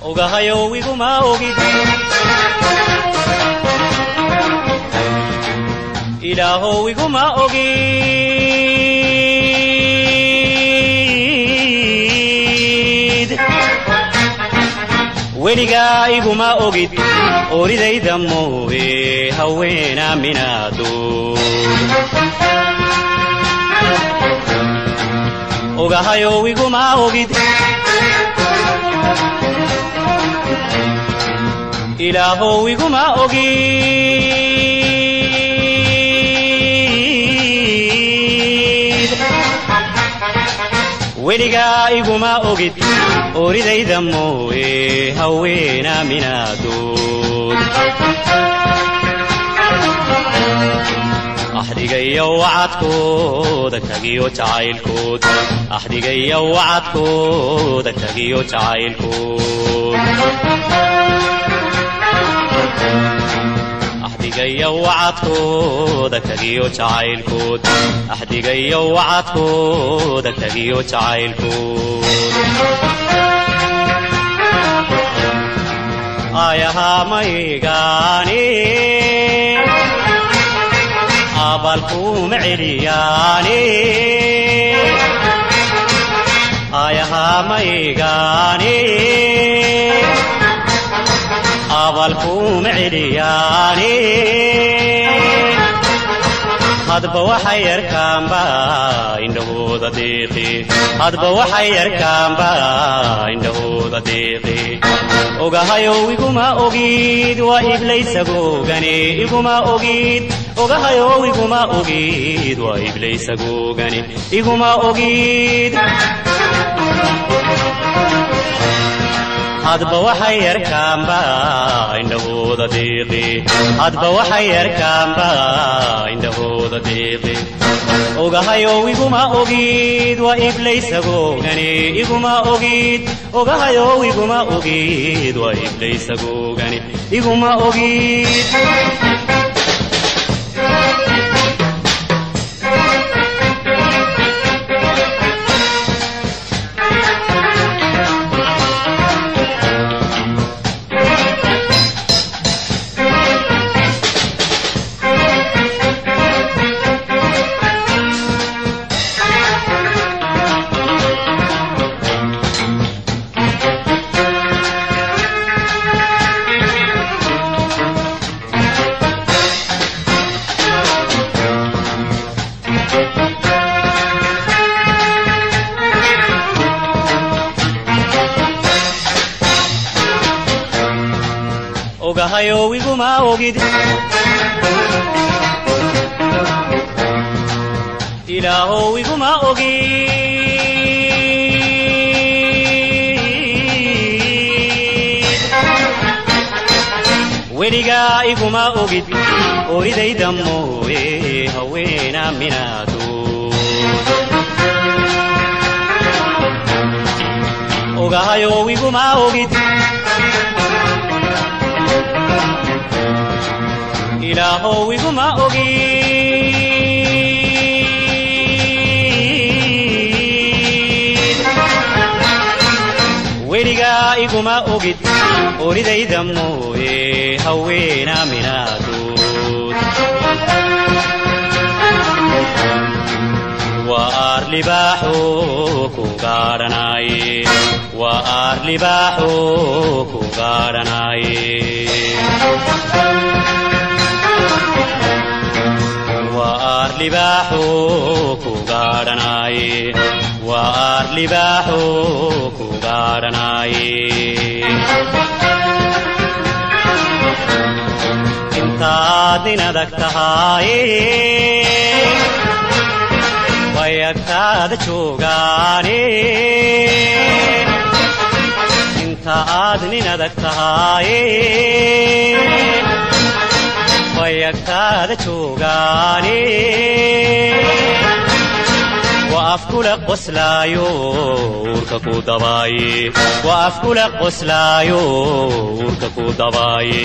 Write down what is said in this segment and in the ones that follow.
ogahayo iguma ogid ilaahow iguma ogid weligaa iguma ogid oridayda mooye haweena minaado ogahayo iguma ogid ilaahow iguma ogid weligaa iguma ogid oridayda mooye haweena minaadood axdigaya wacadkooda kagiyo jacaylkood axdigaya wacadkooda kagiyo jacaylkood axdigaya wacadkooda kagiyo jacaylkood axdigaya wacadkooda kagiyo jacaylkood ayahaa maygaani abalkuuma celiyaani ayahaa maygaani abalkuuma celiyaani hadba waxay yarkaanba indhahooda deeqi hadba waxay yarkaanba indhahooda deeqi ogahayow iguma ogid waa iblaysagogani iguma ogid ogahayow iguma ogid waa iblaysagogani iguma ogid hadba waxay yarkaanba indhahooda deeqi hadba waxay yarkaanba indhahooda deeqi ogahayow iguma ogid waa iblaysagogani iguma ogid ogahayow iguma ogid waa iblaysagogani iguma ogid ogahayow iguma ogid ilaahow iguma ogid weligaa iguma ogid oridayda mooye haweena minaado ogahayow iguma ogid ilaahow iguma ogid weligaa iguma ogid oridayda mooye haweena minaadood waa aar libaaxo ku gaadhanaaye waa aar libaaxo ku gaadhanaaye waar libaaxo ku gaadhanaaye waar libaaxo ku gaadhanaaye intaad nin adag tahaaye way agtaada joogaane intaad nin adag tahaaye wayagtaada joogaane waa afkula qoslaayo uurka ku dabaaye waa afkula qoslaayo uurka ku dabaaye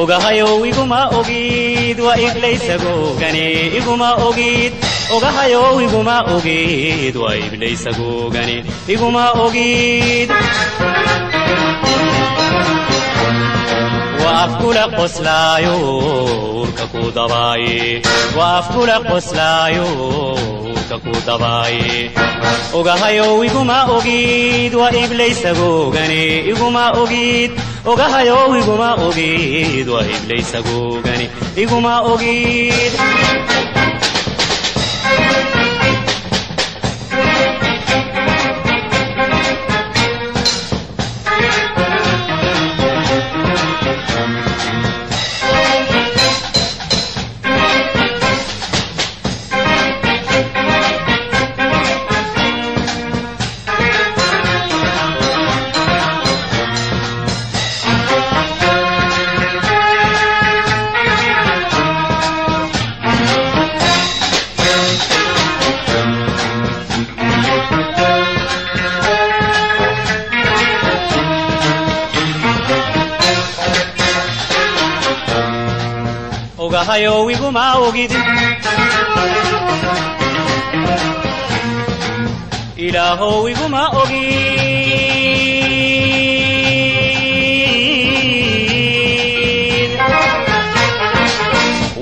ogahayow iguma ogid waa iblaysagogani iguma ogid ogahayow iguma ogid waa iblaysagogani iguma ogid وأفكل قسلايو ورككو دباي وأفكل قسلايو ورككو دباي وغايو ويغما أوغيد وإبليس غوغاني إغما أوغيد وغايو ويغما أوغيد وإبليس غوغاني إغما أوغيد Ogahayo wiguma ogid Ilaho wiguma ogid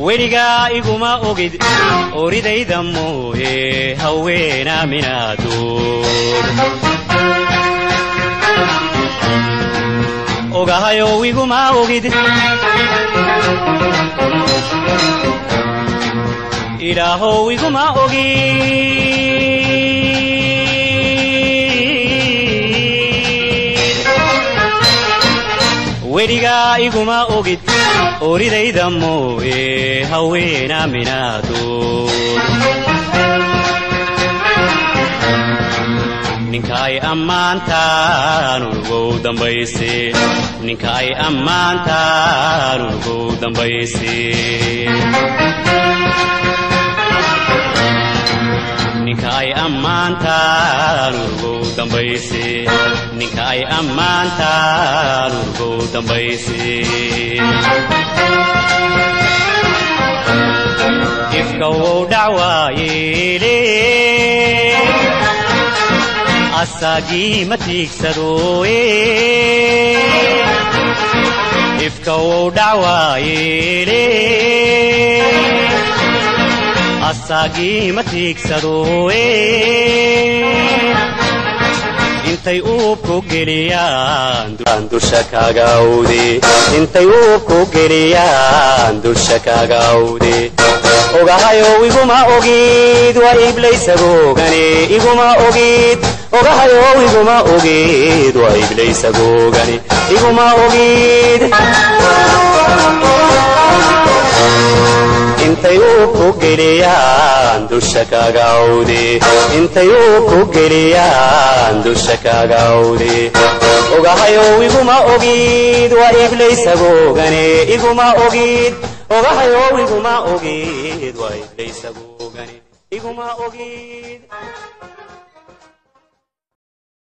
Weliga iguma ogid Oridayda mooye haweena minadur Ogahayo wiguma ogid Ilaho wiguma ogid Weliga iguma ogid Oridayda mooye haweena minadur Ninkai ammaantaan ugu dambayse Ninkai ammaantaan ugu dambayse Ninkai ammaantaan ugu dambayse Ninkai ammaantaan ugu dambayse Ifka wuu dhacwaayele Asagi matigsadoe Ifka wuu dhacwaayele Asagi matigsadoe Intay uubku geliyaan dusha kaaga awde Intay uubku geliyaan dusha kaaga awde Ogahayo iguma ogid wa Iblis googane iguma ogid Ogahayo iguma ogid wa Iblis googane iguma ogid Intay uubku geliyaan dusha kaaga awde Intay uubku geliyaan dusha kaaga awde Ogahayo iguma ogid wa Iblis googane iguma ogid Ogahayo iguma ogid wa Iblis googane iguma ogid